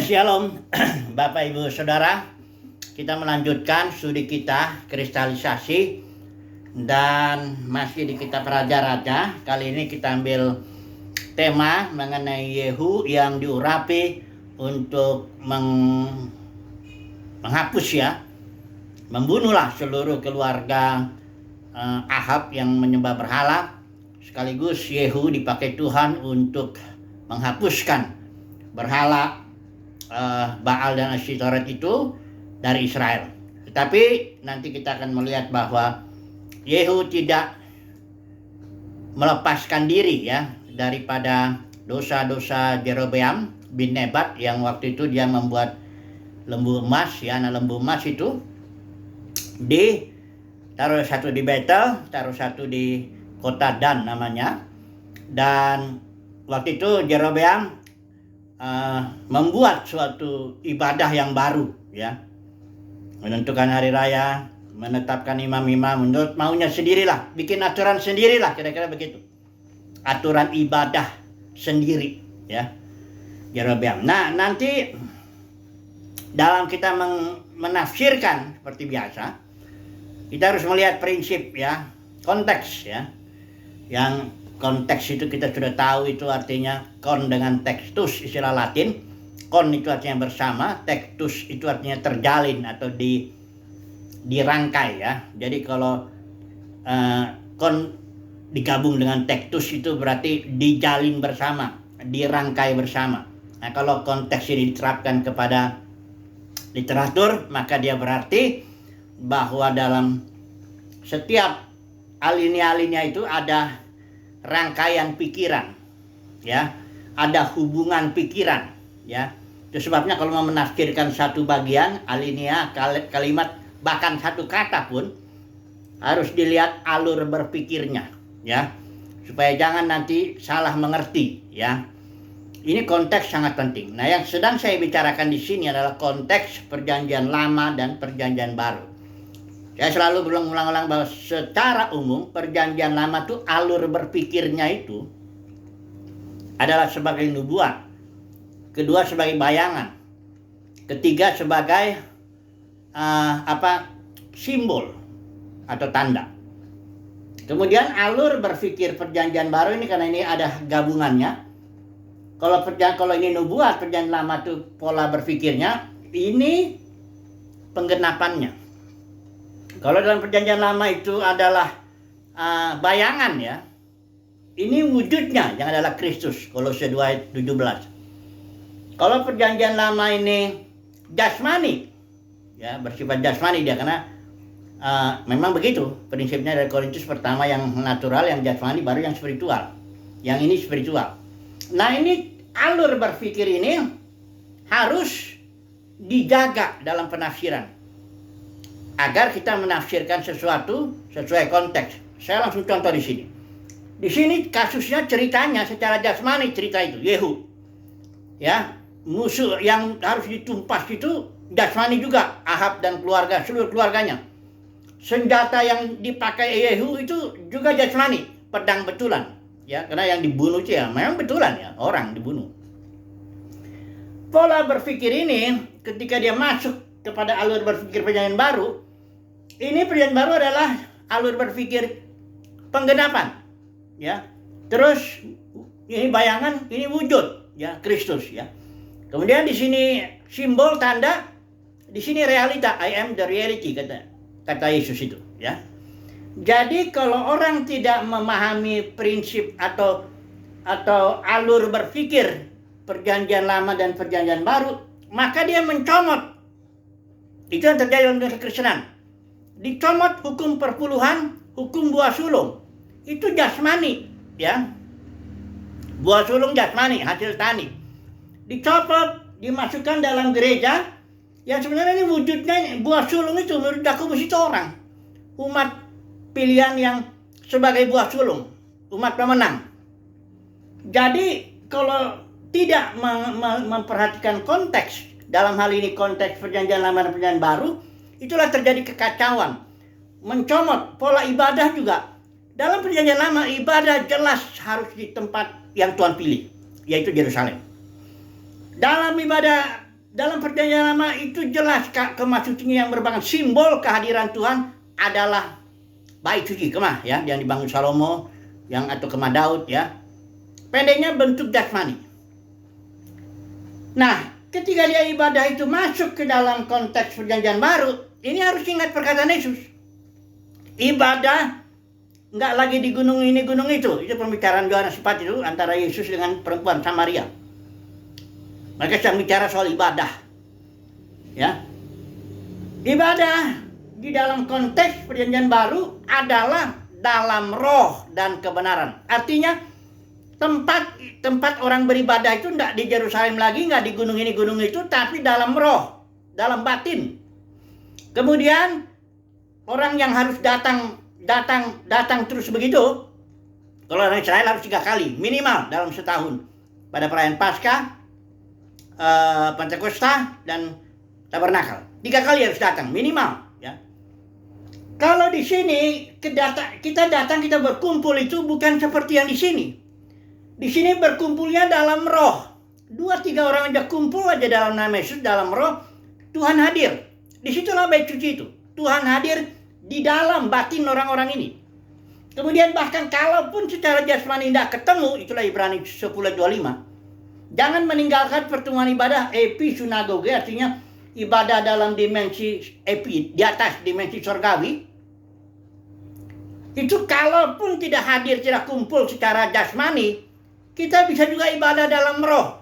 Shalom Bapak Ibu Saudara. Kita melanjutkan studi kita kristalisasi dan masih di kitab Raja-Raja. Kali ini kita ambil tema mengenai Yehu yang diurapi untuk menghapus membunuhlah seluruh keluarga Ahab yang menyembah berhala. Sekaligus Yehu dipakai Tuhan untuk menghapuskan berhala Baal dan Asytoret itu dari Israel. Tetapi nanti kita akan melihat bahwa Yehu tidak melepaskan diri daripada dosa-dosa Jerobeam bin Nebat yang waktu itu dia membuat lembu emas lembu emas itu taruh satu di Betel, taruh satu di kota Dan namanya. Dan waktu itu Jerobeam membuat suatu ibadah yang baru, menentukan hari raya, menetapkan imam-imam menurut maunya sendirilah, bikin aturan sendirilah, kira-kira begitu, aturan ibadah sendiri, Jerobeam. Nah, nanti dalam kita menafsirkan seperti biasa, kita harus melihat prinsip, konteks, yang konteks itu kita sudah tahu itu artinya kon dengan textus, istilah Latin. Kon itu artinya bersama, textus itu artinya terjalin atau dirangkai, Jadi kalau kon digabung dengan textus itu berarti dijalin bersama, dirangkai bersama. Nah, kalau konteks ini diterapkan kepada literatur, maka dia berarti bahwa dalam setiap alinea-alinea itu ada rangkaian pikiran, ada hubungan pikiran, Itu sebabnya kalau mau menafsirkan satu bagian alinea, kalimat, bahkan satu kata pun harus dilihat alur berpikirnya, supaya jangan nanti salah mengerti, Ini konteks sangat penting. Nah, yang sedang saya bicarakan di sini adalah konteks Perjanjian Lama dan Perjanjian Baru. Saya selalu berulang-ulang bahwa secara umum Perjanjian Lama itu alur berpikirnya itu adalah sebagai nubuat, kedua sebagai bayangan, ketiga sebagai simbol atau tanda. Kemudian alur berpikir Perjanjian Baru ini, karena ini ada gabungannya. Kalau ini nubuat, Perjanjian Lama itu pola berpikirnya, ini penggenapannya. Kalau dalam Perjanjian Lama itu adalah bayangan, ini wujudnya yang adalah Kristus, Kolose 2 ayat 17. Kalau Perjanjian Lama ini jasmani, bersifat jasmani dia, karena memang begitu prinsipnya dari Korintus pertama, yang natural, yang jasmani, baru yang spiritual. Yang ini spiritual. Nah, ini alur berpikir ini harus dijaga dalam penafsiran agar kita menafsirkan sesuatu sesuai konteks. Saya langsung contoh di sini. Di sini kasusnya, ceritanya secara jasmani, cerita itu Yehu, musuh yang harus ditumpas itu jasmani juga, Ahab dan keluarga, seluruh keluarganya. Senjata yang dipakai Yehu itu juga jasmani, pedang betulan, karena yang dibunuh itu memang betulan, orang dibunuh. Pola berpikir ini ketika dia masuk kepada alur berpikir Perjanjian Baru, ini Perjanjian Baru adalah alur berpikir penggenapan, Terus ini bayangan, ini wujud, Kristus, Kemudian di sini simbol, tanda, di sini realita, I am the reality, kata Yesus itu, Jadi kalau orang tidak memahami prinsip atau alur berpikir Perjanjian Lama dan Perjanjian Baru, maka dia mencomot. Itu yang terjadi dalam kekristenan. Dicomot hukum perpuluhan, hukum buah sulung. Itu jasmani, Buah sulung jasmani, hasil tani. Dicopot, dimasukkan dalam gereja, yang sebenarnya ini wujudnya buah sulung itu menurut Yakobus itu orang. Umat pilihan yang sebagai buah sulung, umat pemenang. Jadi kalau tidak memperhatikan konteks, dalam hal ini konteks Perjanjian Lama dan Perjanjian Baru, itulah terjadi kekacauan. Mencomot pola ibadah juga. Dalam Perjanjian Lama, ibadah jelas harus di tempat yang Tuhan pilih, yaitu Yerusalem. Dalam ibadah Dalam perjanjian lama itu jelas kemah suci yang merupakan simbol kehadiran Tuhan adalah bait suci, kemah ya, yang dibangun Salomo, yang atau kemah Daud ya. Pendeknya bentuk jasmani. Nah, ketika dia ibadah itu masuk ke dalam konteks perjanjian baru, ini harus ingat perkataan Yesus. Ibadah nggak lagi di gunung ini, gunung itu. Itu pembicaraan Yohanes 4 itu antara Yesus dengan perempuan Samaria. Mereka sedang bicara soal ibadah. Ya. Ibadah di dalam konteks perjanjian baru adalah dalam roh dan kebenaran. Artinya tempat orang beribadah itu tidak di Yerusalem lagi, nggak di gunung ini gunung itu, tapi dalam roh, dalam batin. Kemudian orang yang harus datang terus begitu, kalau orang Israel harus 3 kali minimal dalam setahun, pada perayaan Paskah, Pentakosta, dan Tabernakel. 3 kali harus datang minimal ya. Kalau di sini kita datang, kita berkumpul itu bukan seperti yang di sini. Di sini berkumpulnya dalam roh. 2-3 orang aja kumpul aja dalam nama Yesus, dalam roh, Tuhan hadir. Disitulah bait suci itu. Tuhan hadir di dalam batin orang-orang ini. Kemudian bahkan kalaupun secara jasmani tidak ketemu, itulah Ibrani 10:25. Jangan meninggalkan pertemuan ibadah episinagoge, artinya ibadah dalam dimensi epi, di atas dimensi surgawi. Itu kalaupun tidak hadir, tidak kumpul secara jasmani, kita bisa juga ibadah dalam roh.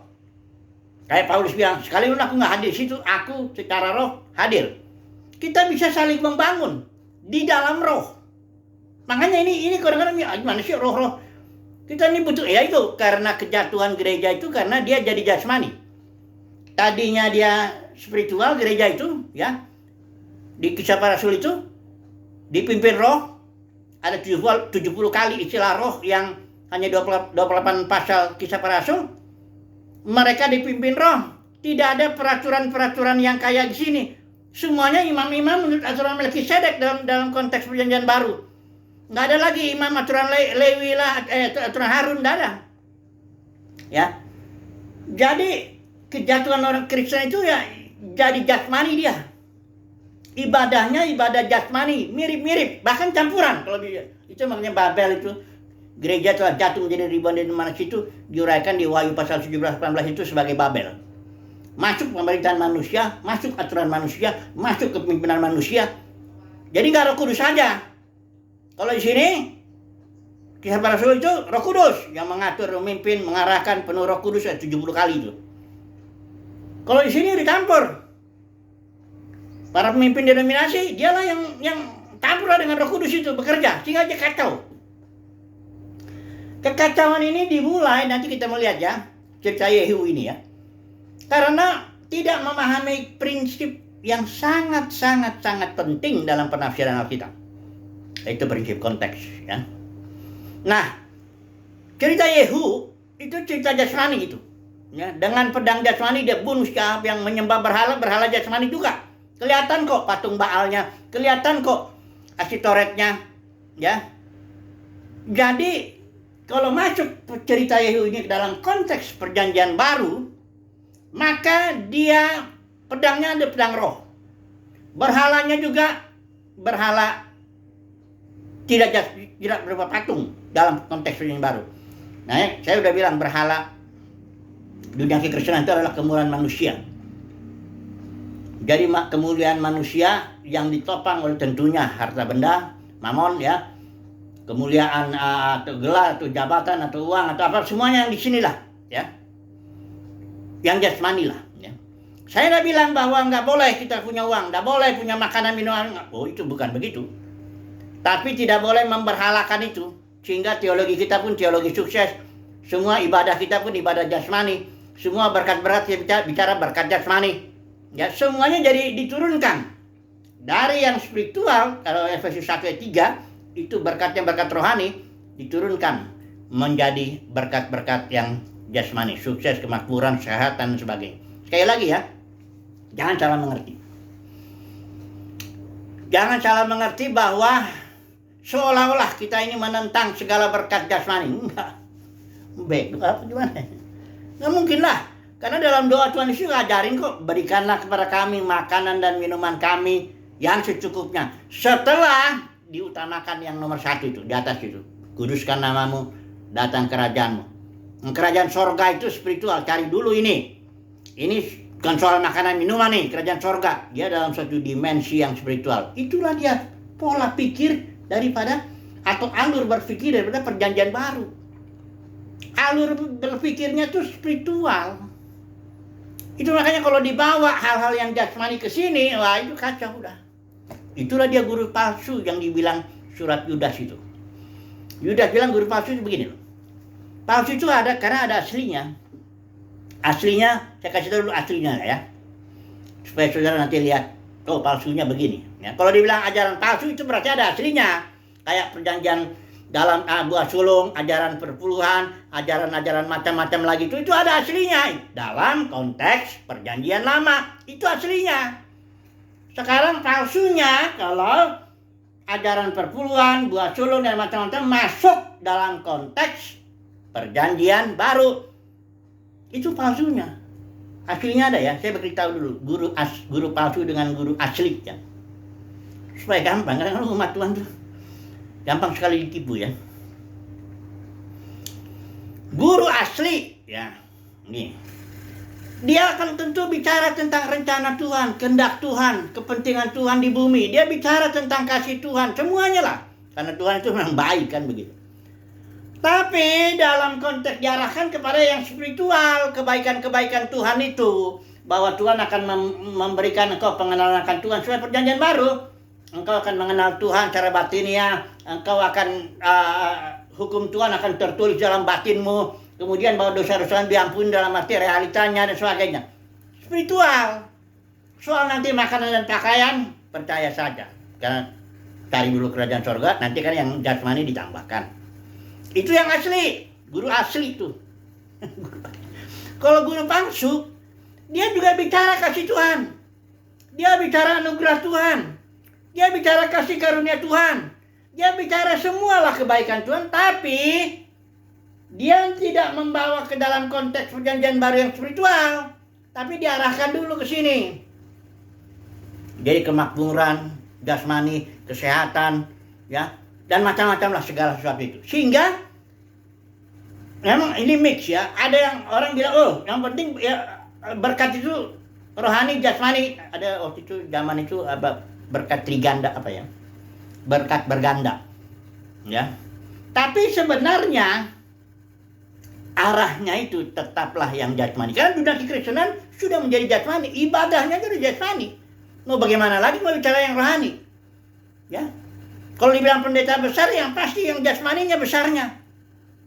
Kayak Paulus bilang, sekalipun aku nggak hadir situ, aku secara roh hadir. Kita bisa saling membangun di dalam roh. Makanya ini kadang-kadang gimana sih roh-roh? Kita ini butuh, ya itu karena kejatuhan gereja itu, karena dia jadi jasmani. Tadinya dia spiritual, gereja itu ya, di Kisah Para Rasul itu dipimpin roh. Ada 70 kali istilah roh yang hanya 28 pasal Kisah Para Rasul. Mereka dipimpin roh. Tidak ada peraturan-peraturan yang kayak di sini. Semuanya imam-imam menurut aturan Melkisedek dalam konteks perjanjian baru. Nggak ada lagi imam aturan Lewi lah, aturan Harun, nggak ada. Ya. Jadi kejatuhan orang Kristen itu ya jadi jasmani dia. Ibadahnya ibadah jasmani, mirip-mirip, bahkan campuran. Kalau dia itu makanya Babel itu, gereja telah jatuh menjadi ribuan di mana situ, diuraikan di Wahyu pasal 17-18 itu sebagai Babel. Masuk pemerintahan manusia, masuk aturan manusia, masuk kepemimpinan manusia. Jadi nggak Roh Kudus saja. Kalau di sini Kisah Para Rasul itu Roh Kudus yang mengatur, memimpin, mengarahkan, penuh Roh Kudus 70 kali itu. Kalau di sini dicampur. Para pemimpin denominasi, dialah yang campur dengan Roh Kudus itu bekerja, sehingga dia kacau. Kekacauan ini dimulai, nanti kita melihat ya, cerita Yehu ini ya. Karena tidak memahami prinsip yang sangat penting dalam penafsiran Alkitab. Itu prinsip konteks ya. Nah, cerita Yehu itu cerita jasmani itu. Ya, dengan pedang jasmani dia bunuh siapa yang menyembah berhala jasmani juga. Kelihatan kok patung Baalnya, kelihatan kok Asitoretnya, ya. Jadi kalau masuk cerita Yehu ini dalam konteks perjanjian baru, maka dia pedangnya ada pedang roh. Berhalanya juga berhala tidak berupa patung dalam konteks perjanjian baru. Nah, saya udah bilang berhala dunia kekristenan itu adalah kemuliaan manusia. Jadi kemuliaan manusia yang ditopang oleh tentunya harta benda, mamon ya, kemuliaan atau gelar atau jabatan atau uang atau apa, semuanya yang di sinilah ya, yang jasmani lah ya. Saya udah bilang bahwa nggak boleh kita punya uang, nggak boleh punya makanan minuman. Oh, itu bukan begitu. Tapi tidak boleh memberhalakan itu, sehingga teologi kita pun teologi sukses. Semua ibadah kita pun ibadah jasmani. Semua berkat-berkat kita bicara berkat jasmani. Ya, semuanya jadi diturunkan. Dari yang spiritual, kalau Efesus 1 ayat 3, itu berkatnya berkat rohani, diturunkan menjadi berkat-berkat yang jasmani. Sukses, kemakmuran, kesehatan, dan sebagainya. Sekali lagi ya, jangan salah mengerti. Jangan salah mengerti bahwa seolah-olah kita ini menentang segala berkat jasmani. Enggak. Baik, apa gimana? Nggak mungkin lah. Karena dalam doa Tuhan Yesus ajarin kok, berikanlah kepada kami makanan dan minuman kami yang secukupnya. Setelah diutamakan yang nomor 1 itu, di atas itu. Kuduskan namamu, datang kerajaanmu. Kerajaan sorga itu spiritual, cari dulu ini. Ini bukan soal makanan minuman nih, kerajaan sorga. Dia dalam suatu dimensi yang spiritual. Itulah dia pola pikir daripada, atau alur berpikir daripada perjanjian baru. Alur berpikirnya itu spiritual. Itu makanya kalau dibawa hal-hal yang jasmani ke sini, wah itu kacau udah. Itulah dia guru palsu yang dibilang surat Yudas itu. Yudas bilang guru palsu itu begini loh. Palsu itu ada karena ada aslinya. Aslinya, saya kasih tahu dulu aslinya ya. Supaya saudara nanti lihat, oh palsunya begini. Ya, kalau dibilang ajaran palsu itu berarti ada aslinya. Kayak perjanjian dalam buah sulung, ajaran perpuluhan, ajaran-ajaran macam-macam lagi itu ada aslinya. Dalam konteks perjanjian lama, itu aslinya. Sekarang palsunya kalau ajaran perpuluhan, buah sulung dan macam-macam masuk dalam konteks perjanjian baru. Itu palsunya. Aslinya ada ya, saya beritahu dulu. Guru palsu dengan guru asli ya. Supaya gampang, karena umat Tuhan tuh gampang sekali ditipu ya. Guru asli ya, nih. Dia akan tentu bicara tentang rencana Tuhan, kehendak Tuhan, kepentingan Tuhan di bumi. Dia bicara tentang kasih Tuhan, semuanya lah. Karena Tuhan itu memang baik kan begitu. Tapi dalam konteks diarahkan kepada yang spiritual, kebaikan-kebaikan Tuhan itu. Bahwa Tuhan akan memberikan engkau pengenalan akan Tuhan. Supaya perjanjian baru, engkau akan mengenal Tuhan secara batinnya. Engkau akan, hukum Tuhan akan tertulis dalam batinmu. Kemudian bahwa dosa-dosa diampuni dalam arti realitanya dan sebagainya. Spiritual. Soal nanti makanan dan pakaian, percaya saja. Karena cari dulu kerajaan sorga, nanti kan yang jasmani ditambahkan. Itu yang asli. Guru asli itu. Kalau guru palsu, dia juga bicara kasih Tuhan. Dia bicara anugerah Tuhan. Dia bicara kasih karunia Tuhan. Dia bicara semualah kebaikan Tuhan. Tapi dia tidak membawa ke dalam konteks perjanjian baru yang spiritual. Tapi diarahkan dulu ke sini. Jadi kemakmuran, jasmani, kesehatan, ya, dan macam-macam lah segala sesuatu itu. Sehingga memang ini mix ya. Ada yang orang bilang, oh yang penting ya berkat itu rohani, jasmani. Ada waktu itu zaman itu berkat triganda apa ya? Berkat berganda. Ya. Tapi sebenarnya arahnya itu tetaplah yang jasmani. Karena dunia kekristenan sudah menjadi jasmani, ibadahnya sudah jasmani. Mau bagaimana lagi mau bicara yang rohani? Ya. Kalau dibilang pendeta besar, yang pasti yang jasmaninya besarnya.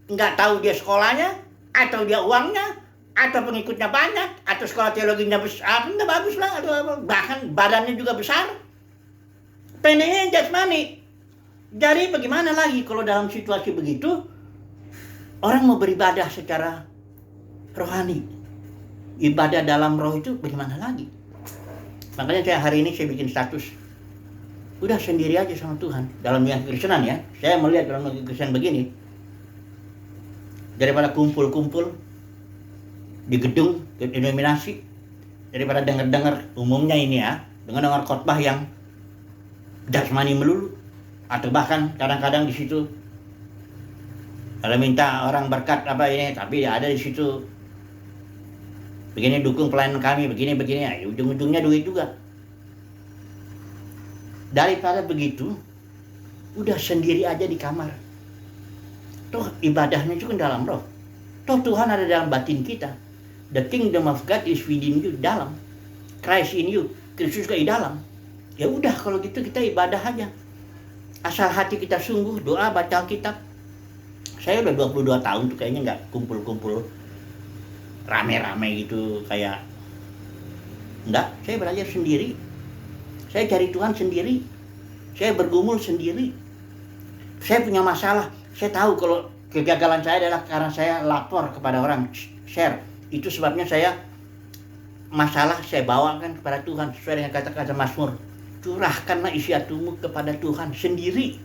Enggak tahu dia sekolahnya, atau dia uangnya, atau pengikutnya banyak, atau sekolah teologinya besar, enggak bagus lah, atau bahkan badannya juga besar. Pendeknya yang jasmani. Jadi bagaimana lagi kalau dalam situasi begitu orang mau beribadah secara rohani? Ibadah dalam roh itu bagaimana lagi? Makanya saya hari ini saya bikin status. Udah sendiri aja sama Tuhan. Dalam dunia kekristenan ya. Saya melihat dalam dunia kekristenan begini. Daripada kumpul-kumpul di gedung denominasi, daripada dengar-dengar umumnya ini ya, dengar khotbah yang jasmani melulu, atau bahkan kadang-kadang di situ kalau minta orang berkat apa ini, tapi ada di situ begini dukung pelayanan kami, begini ya, ujung-ujungnya duit juga. Daripada begitu, udah sendiri aja di kamar. Toh ibadahnya itu kan dalam roh. Toh Tuhan ada dalam batin kita. The kingdom of God is within you, dalam. Christ in you, Kristus juga di dalam. Ya udah kalau gitu kita ibadah aja. Asal hati kita sungguh, doa, baca Alkitab. Saya udah 22 tahun tuh kayaknya nggak kumpul-kumpul rame-rame gitu kayak. Enggak, saya belajar sendiri. Saya cari Tuhan sendiri. Saya bergumul sendiri. Saya punya masalah. Saya tahu kalau kegagalan saya adalah karena saya lapor kepada orang, share. Itu sebabnya saya masalah saya bawakan kepada Tuhan sesuai dengan kata-kata Mazmur. Curahkanlah isi hatimu kepada Tuhan sendiri.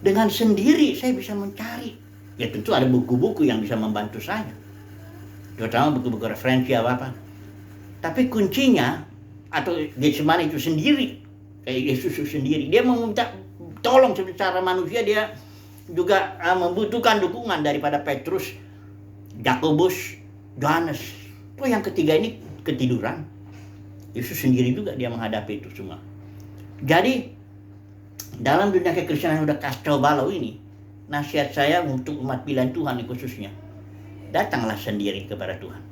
Dengan sendiri saya bisa mencari. Ya tentu ada buku-buku yang bisa membantu saya. terutama buku-buku referensi apa. Tapi kuncinya atau Getsemani itu sendiri, kayak Yesus itu sendiri, dia meminta tolong secara manusia, dia juga membutuhkan dukungan daripada Petrus, Yakobus, Yohanes. Itu yang ketiga ini ketiduran. Yesus sendiri juga dia menghadapi itu semua. Jadi dalam dunia kekristenan yang udah kacau balau ini, nasihat saya untuk umat pilihan Tuhan khususnya, datanglah sendiri kepada Tuhan.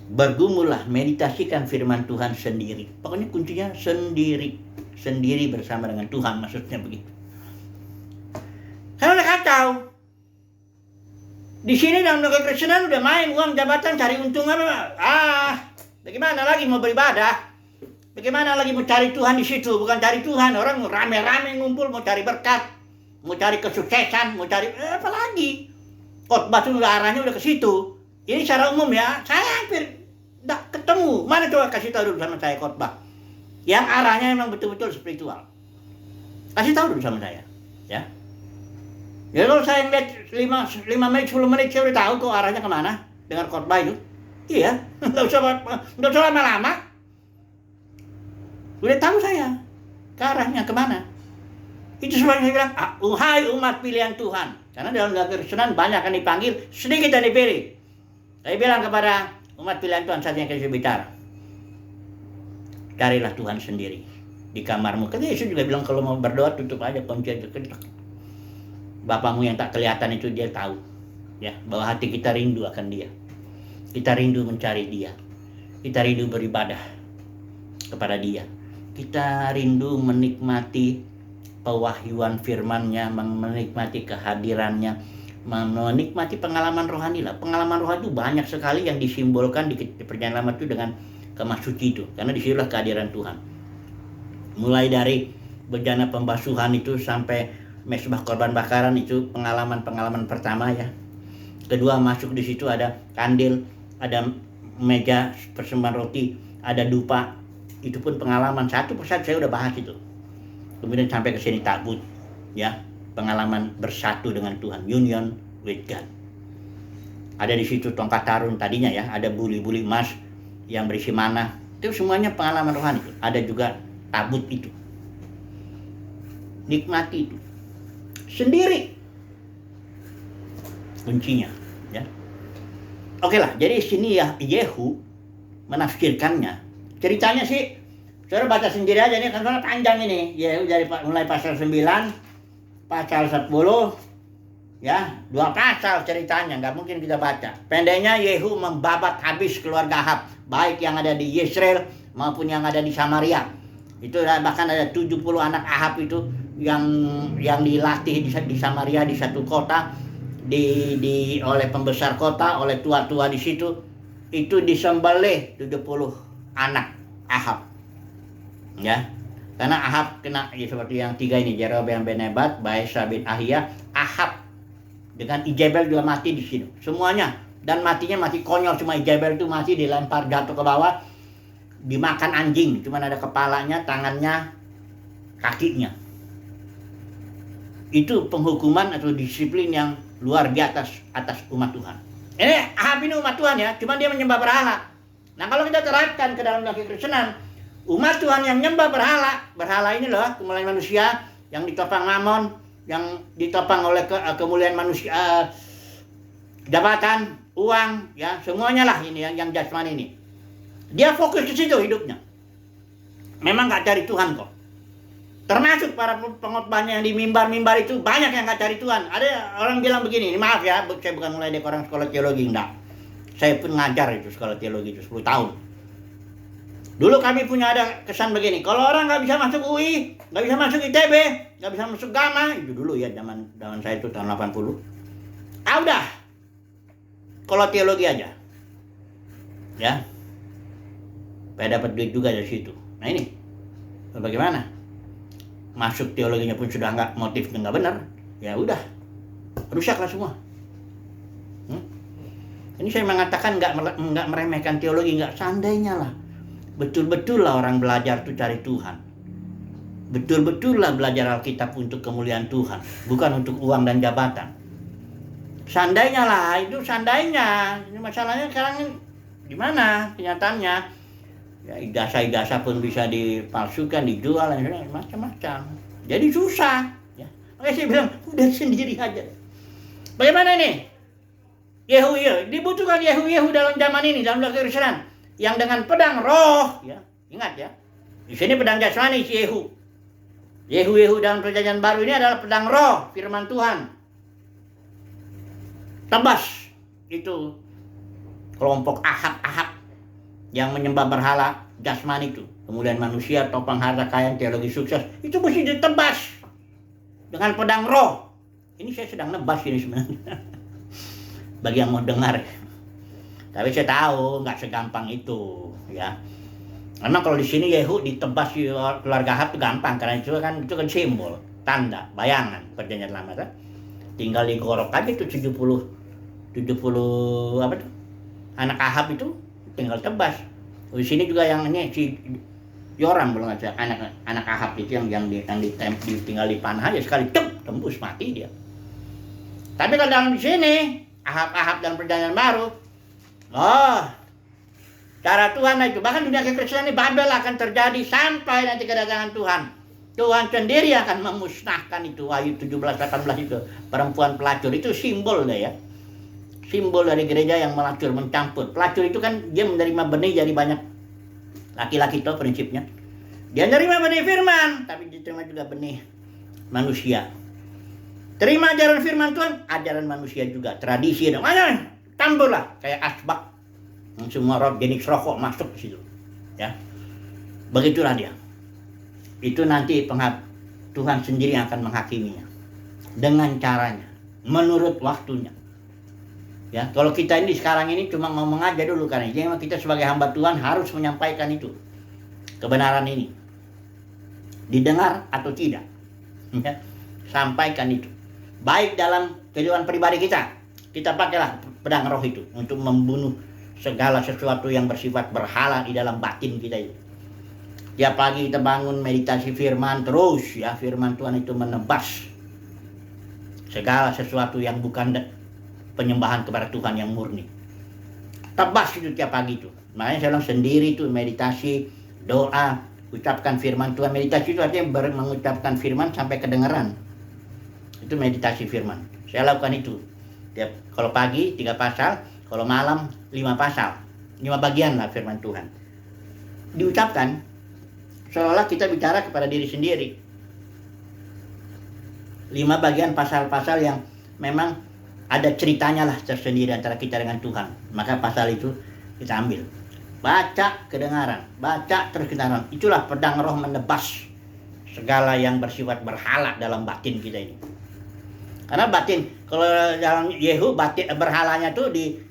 Bergumullah, meditasikan firman Tuhan sendiri. Pokoknya kuncinya sendiri. Sendiri bersama dengan Tuhan, maksudnya begitu. Karena udah kacau. Di sini dalam dunia kekristenan udah main uang, jabatan, cari untung apa? Bagaimana lagi mau beribadah? Bagaimana lagi mau cari Tuhan di situ? Bukan cari Tuhan, orang rame-rame ngumpul mau cari berkat, mau cari kesuksesan, mau cari apa lagi? Khotbah itu udah arahnya udah ke situ. Ini secara umum ya, saya hampir tidak ketemu. Mana coba kasih tahu dulu sama saya khotbah yang arahnya memang betul-betul spiritual. Kasih tahu dulu sama saya, ya. Ya kalau saya ngeliat 5 menit, 10 menit saya udah tahu kok arahnya kemana dengan khotbah itu. Iya, nggak usah lama-lama. Udah tahu saya ke arahnya kemana. Itu sebabnya saya bilang, hai umat pilihan Tuhan. Karena dalam kekristenan banyak yang dipanggil, sedikit yang dipilih. Saya bilang kepada umat pilihan Tuhan saat yang saya bicara, carilah Tuhan sendiri di kamarmu. Karena Yesus juga bilang kalau mau berdoa tutup aja kunci aja. Bapamu yang tak kelihatan itu dia tahu, ya, bahwa hati kita rindu akan Dia. Kita rindu mencari Dia. Kita rindu beribadah kepada Dia. Kita rindu menikmati pewahyuan firman-Nya, menikmati kehadirannya, menikmati pengalaman rohani lah. Pengalaman rohani itu banyak sekali yang disimbolkan di perjanjian lama itu dengan kemah suci itu, karena disitulah kehadiran Tuhan. Mulai dari bejana pembasuhan itu sampai mesbah korban bakaran, itu pengalaman pertama ya. Kedua, masuk di situ ada kandil, ada meja persembahan roti, ada dupa. Itu pun pengalaman satu persatu saya udah bahas itu. Kemudian sampai ke sini tabut, ya, pengalaman bersatu dengan Tuhan, union with God. Ada di situ tongkat tarun tadinya ya, ada buli-buli emas yang berisi mana. Itu semuanya pengalaman rohani. Ada juga tabut itu. Nikmati itu. Sendiri. Kuncinya, ya. Oke lah, jadi sini ya Yehu menafsirkannya. Ceritanya sih saudara baca sendiri aja nih, karena panjang ini. Yehu dari mulai pasal 9, pasal 10, ya, 2 pasal ceritanya, nggak mungkin kita baca. Pendeknya Yehu membabat habis keluarga Ahab, baik yang ada di Yesreel maupun yang ada di Samaria. Itu bahkan ada 70 anak Ahab itu yang dilatih di Samaria, di satu kota, oleh pembesar kota, oleh tua-tua di situ. Itu disembelih 70 anak Ahab, ya. Karena Ahab kena ya, seperti yang 3 ini, Jerobeam bin Nebat, Baesha bin Ahia, Ahab dengan Ijabel juga mati di sini. Semuanya, dan matinya mati konyol, cuma Ijabel itu mati dilempar jatuh ke bawah, dimakan anjing, cuma ada kepalanya, tangannya, kakinya. Itu penghukuman atau disiplin yang luar biasa atas umat Tuhan. Ini Ahab ini umat Tuhan ya, cuma dia menyembah berhala. Nah kalau kita terapkan ke dalam kekristenan, umat Tuhan yang nyembah berhala ini loh, kemuliaan manusia yang ditopang Mammon, yang ditopang oleh kemuliaan manusia, jabatan, uang, ya semuanya lah ini yang jasmani ini. Dia fokus ke situ hidupnya. Memang gak cari Tuhan kok. Termasuk para pengkhotbahnya yang di mimbar-mimbar itu banyak yang gak cari Tuhan. Ada orang bilang begini, maaf ya, saya bukan mulai dari orang sekolah teologi, enggak. Saya pun ngajar itu sekolah teologi itu 10 tahun. Dulu kami punya ada kesan begini, kalau orang nggak bisa masuk UI, nggak bisa masuk ITB, nggak bisa masuk Gama, itu dulu ya zaman saya itu tahun 80. Udah, kalau teologi aja, ya, supaya dapat duit juga dari situ. Nah ini, bagaimana? Masuk teologinya pun sudah nggak, motifnya nggak benar, ya udah, rusaklah semua. Ini saya mengatakan nggak meremehkan teologi, nggak, seandainya lah. Betul-betul lah orang belajar itu cari Tuhan. Betul-betul lah belajar Alkitab untuk kemuliaan Tuhan, bukan untuk uang dan jabatan. Seandainya lah, itu seandainya. Ini masalahnya sekarang gimana kenyataannya? Ya, ijazah-ijazah pun bisa dipalsukan, dijual, dan macam-macam. Jadi susah. Ya. Makanya saya bilang, udah sendiri aja. Bagaimana ini? Yehu, dibutuhkan Yehu dalam zaman ini, dalam kekristenan. Yang dengan pedang roh, ya, ingat ya. Di sini pedang jasmani si Yehu. Yehu dalam perjanjian baru ini adalah pedang roh, firman Tuhan. Tebas itu kelompok Ahab yang menyembah berhala jasmani itu. Kemudian manusia, topang harta kaya, teologi sukses. Itu mesti ditebas dengan pedang roh. Ini saya sedang nebas ini sebenarnya. Bagi yang mau dengar. Tapi saya tahu nggak segampang itu, ya. Memang kalau di sini Yehu ditebas di keluarga Ahab itu gampang, karena itu kan simbol, tanda, bayangan perjanjian lama kan. Tinggal digorok aja itu 70 apa tuh? Anak Ahab itu tinggal tebas. Di sini juga yang ini si Yoram belum aja, anak Ahab itu yang tinggal dipanah aja sekali tembus mati dia. Tapi kalau dalam di sini Ahab dan perjanjian baru, cara Tuhan itu, bahkan dunia kekristenan ini Babel akan terjadi sampai nanti kedatangan Tuhan. Tuhan sendiri akan memusnahkan itu. Wahyu 17-18 itu perempuan pelacur itu simbol deh ya. Simbol dari gereja yang melacur, mencampur. Pelacur itu kan dia menerima benih jadi banyak laki-laki itu prinsipnya. Dia menerima benih firman, tapi diterima juga benih manusia. Terima ajaran firman Tuhan, ajaran manusia juga, tradisi. Mana campur lah kayak asbak. Semua jenis rokok masuk ke situ. Ya. Begitulah dia. Itu nanti Tuhan sendiri yang akan menghakiminya dengan caranya, menurut waktunya. Ya, kalau kita ini sekarang ini cuma ngomong aja dulu, karena memang kita sebagai hamba Tuhan harus menyampaikan itu, kebenaran ini, didengar atau tidak. Ya, sampaikan itu. Baik dalam kehidupan pribadi kita pakailah pedang roh itu untuk membunuh segala sesuatu yang bersifat berhala di dalam batin kita itu. Tiap pagi kita bangun meditasi firman terus, ya, firman Tuhan itu menebas segala sesuatu yang bukan penyembahan kepada Tuhan yang murni. Tebas itu tiap pagi itu. Makanya saya bilang sendiri itu meditasi, doa, ucapkan firman Tuhan. Meditasi itu artinya mengucapkan firman sampai kedengaran. Itu meditasi firman. Saya lakukan itu. Kalau pagi 3 pasal, kalau malam 5 pasal. 5 bagian lah firman Tuhan. Diucapkan seolah kita bicara kepada diri sendiri. 5 bagian pasal-pasal yang memang ada ceritanya lah tersendiri antara kita dengan Tuhan. Maka pasal itu kita ambil. Baca kedengaran, baca terus kedengaran. Itulah pedang roh menebas segala yang bersifat berhala dalam batin kita ini. Karena batin, kalau dalam Yehu batin berhalanya tuh di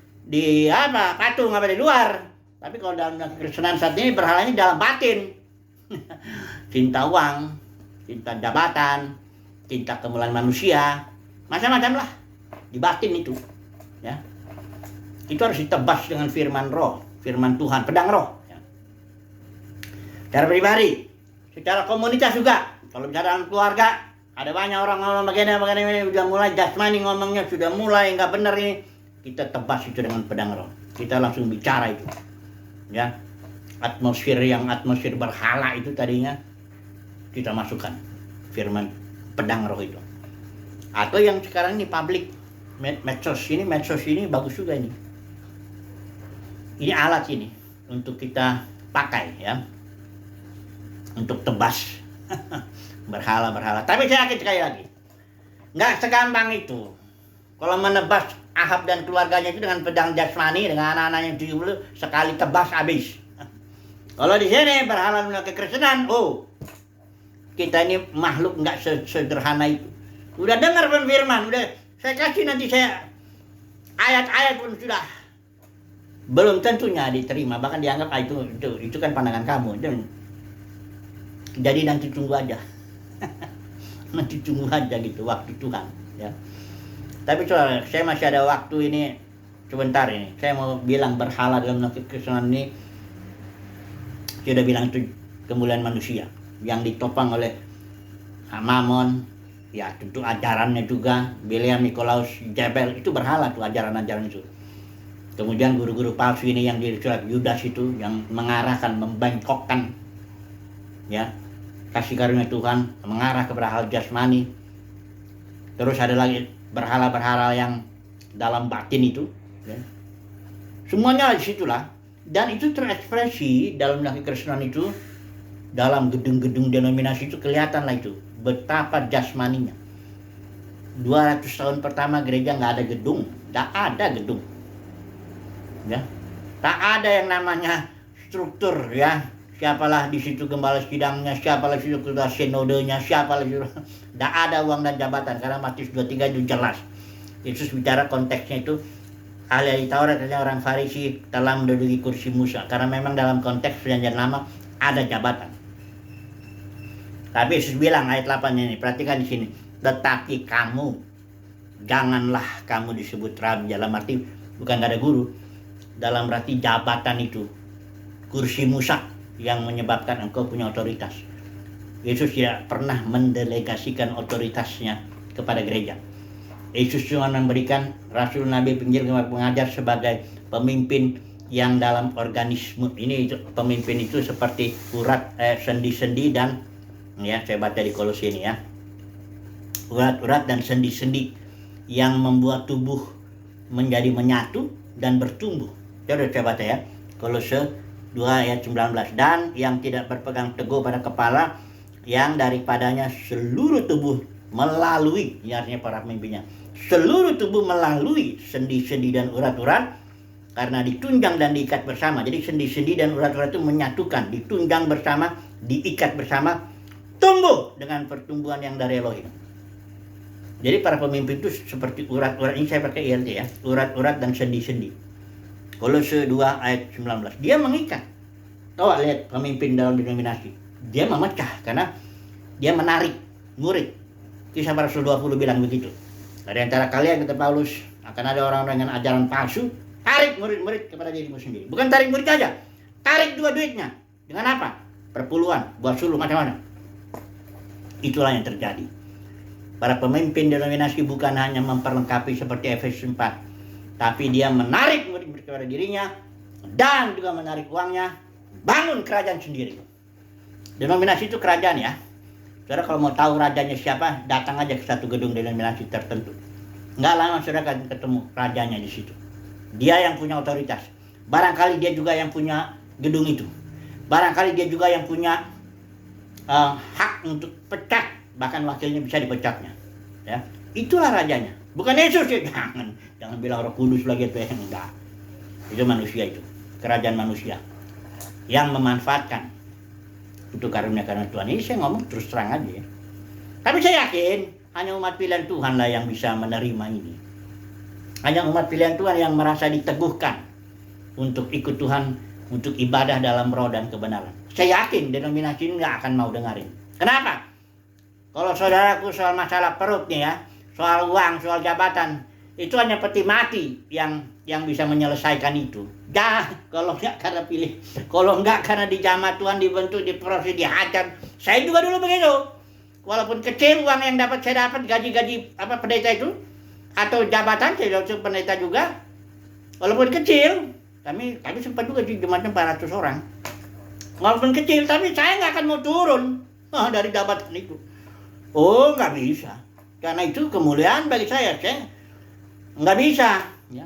apa? Patung apa di luar. Tapi kalau dalam kekristenan saat ini berhalanya dalam batin. Cinta uang, cinta jabatan, cinta kemuliaan manusia, macam-macam lah. Di batin itu, ya, itu harus ditebas dengan firman roh, firman Tuhan, pedang roh. Ya. Secara pribadi, secara komunitas juga. Kalau bicara dalam keluarga, ada banyak orang ngomong begini, udah mulai jasmani ngomongnya, sudah mulai nggak benar ini. Kita tebas itu dengan pedang roh. Kita langsung bicara itu, ya. Atmosfer berhala itu tadinya kita masukkan firman pedang roh itu. Atau yang sekarang ini publik. Medsos ini bagus juga ini. Ini alat ini untuk kita pakai, ya, untuk tebas berhala-berhala. Tapi saya yakin sekali lagi, nggak segampang itu. Kalau menebas Ahab dan keluarganya itu dengan pedang jasmani, dengan anak-anaknya 70 sekali tebas habis. Kalau di sini berhala dunia kekristenan, kita ini makhluk nggak sederhana itu. Udah dengar firman, udah saya kasih nanti ayat-ayat pun sudah belum tentunya diterima, bahkan dianggap itu kan pandangan kamu. Jadi nanti tunggu aja. Nanti tunggu aja gitu waktu Tuhan, ya. Tapi saya masih ada waktu ini sebentar ini. Saya mau bilang berhala dalam kekristenan ini, saya udah bilang itu kemuliaan manusia yang ditopang oleh Mammon, ya tentu ajarannya juga. Biliam, Nikolaus, Jebel itu berhala tuh ajaran-ajaran itu. Kemudian guru-guru palsu ini yang di surat Yudas itu yang mengarahkan, membengkokkan ya kasih karunia Tuhan, mengarah kepada hal jasmani. Terus ada lagi berhala-berhala yang dalam batin itu ya. Semuanya di situlah, dan itu terekspresi dalam kekristenan itu. Dalam gedung-gedung denominasi itu kelihatan lah itu betapa jasmaninya. 200 tahun pertama gereja nggak ada gedung, nggak ada gedung ya, tak ada yang namanya struktur ya. Siapalah di situ gembala sidangnya, siapalah di situ ketua sinodenya, siapalah di situ. Nggak ada uang dan jabatan, karena Matius 23 itu jelas. Yesus bicara konteksnya itu ahli Taurat dan orang Farisi telah menduduki kursi Musa, karena memang dalam konteks perjanjian lama ada jabatan. Tapi Yesus bilang ayat 8 ini, perhatikan di sini, tetapi kamu janganlah kamu disebut rabi, dalam arti bukan gak ada guru, dalam arti jabatan itu kursi Musa yang menyebabkan engkau punya otoritas. Yesus tidak pernah mendelegasikan otoritasnya kepada gereja. Yesus cuma memberikan rasul, nabi, penginjil, pengajar sebagai pemimpin yang dalam organisme ini. Pemimpin itu seperti urat, sendi-sendi dan ya, saya baca di Kolose ini ya, urat-urat dan sendi-sendi yang membuat tubuh menjadi menyatu dan bertumbuh. Coba saya baca ya, Kolose 2 ayat 19. Dan yang tidak berpegang teguh pada kepala, yang daripadanya seluruh tubuh melalui, ya artinya para pemimpinnya, seluruh tubuh melalui sendi-sendi dan urat-urat, karena ditunjang dan diikat bersama. Jadi sendi-sendi dan urat-urat itu menyatukan, ditunjang bersama, diikat bersama, tumbuh dengan pertumbuhan yang dari Elohim. Jadi para pemimpin itu seperti urat-urat, ini saya pakai ILT ya, urat-urat dan sendi-sendi. Kolose 2 ayat 19. Dia mengikat. Tahu lihat pemimpin dalam denominasi, dia memecah karena dia menarik murid. Kisah para Rasul 20 bilang begitu. Dari antara kalian, kata Paulus, akan ada orang-orang dengan ajaran palsu, tarik murid-murid kepada dirimu sendiri. Bukan tarik murid aja, tarik juga duitnya. Dengan apa? Perpuluhan, buat suluh, macam-macam. Itulah yang terjadi. Para pemimpin denominasi bukan hanya memperlengkapi seperti Efesus 4, tapi dia menarik murid-murid kepada dirinya dan juga menarik uangnya, bangun kerajaan sendiri. Denominasi itu kerajaan ya. Saudara kalau mau tahu rajanya siapa, datang aja ke satu gedung denominasi tertentu. Nggak lama saudara akan ketemu rajanya di situ. Dia yang punya otoritas. Barangkali dia juga yang punya gedung itu. Barangkali dia juga yang punya hak untuk pecat, bahkan wakilnya bisa dipecatnya. Ya, itulah rajanya. Bukan Yesus ya, jangan bilang Roh Kudus lagi itu, enggak. Itu manusia itu, kerajaan manusia yang memanfaatkan untuk karunia Tuhan. Ini saya ngomong terus terang aja ya. Tapi saya yakin hanya umat pilihan Tuhan lah yang bisa menerima ini. Hanya umat pilihan Tuhan yang merasa diteguhkan untuk ikut Tuhan, untuk ibadah dalam roh dan kebenaran. Saya yakin denominasi ini nggak akan mau dengerin. Kenapa? Kalau saudaraku soal masalah perut nih ya, soal uang, soal jabatan, itu hanya peti mati yang bisa menyelesaikan itu. Kalau nggak karena pilih, kalau nggak karena di jamaah Tuhan dibentuk, diproses, dihajar. Saya juga dulu begitu. Walaupun kecil uang yang saya dapat gaji pendeta itu, atau jabatan saya dapat pendeta juga, walaupun kecil, tapi sempat juga di jemaatnya 400 orang. Walaupun kecil, tapi saya nggak akan mau turun dari jabatan itu. Oh, nggak bisa. Karena itu kemuliaan bagi saya nggak bisa. Ya.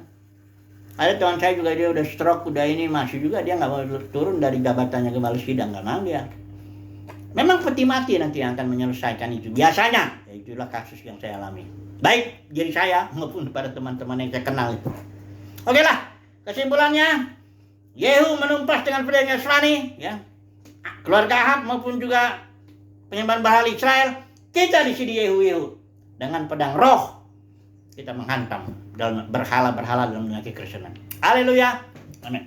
Ada teman saya juga, dia udah stroke, udah ini, masih juga dia nggak mau turun dari jabatannya gembala sidang, nggak mau dia. Memang peti mati nanti yang akan menyelesaikan itu. Biasanya, ya itulah kasus yang saya alami. Baik diri saya maupun pada teman-teman yang saya kenal itu. Oke lah, kesimpulannya, Yehu menumpas dengan pedangnya Yasrani, ya, keluarga Ahab maupun juga penyembahan berhala Israel. Kita di sini Yehu dengan pedang roh kita menghantam dalam berhala-berhala dalam kekristenan. Haleluya. Amin.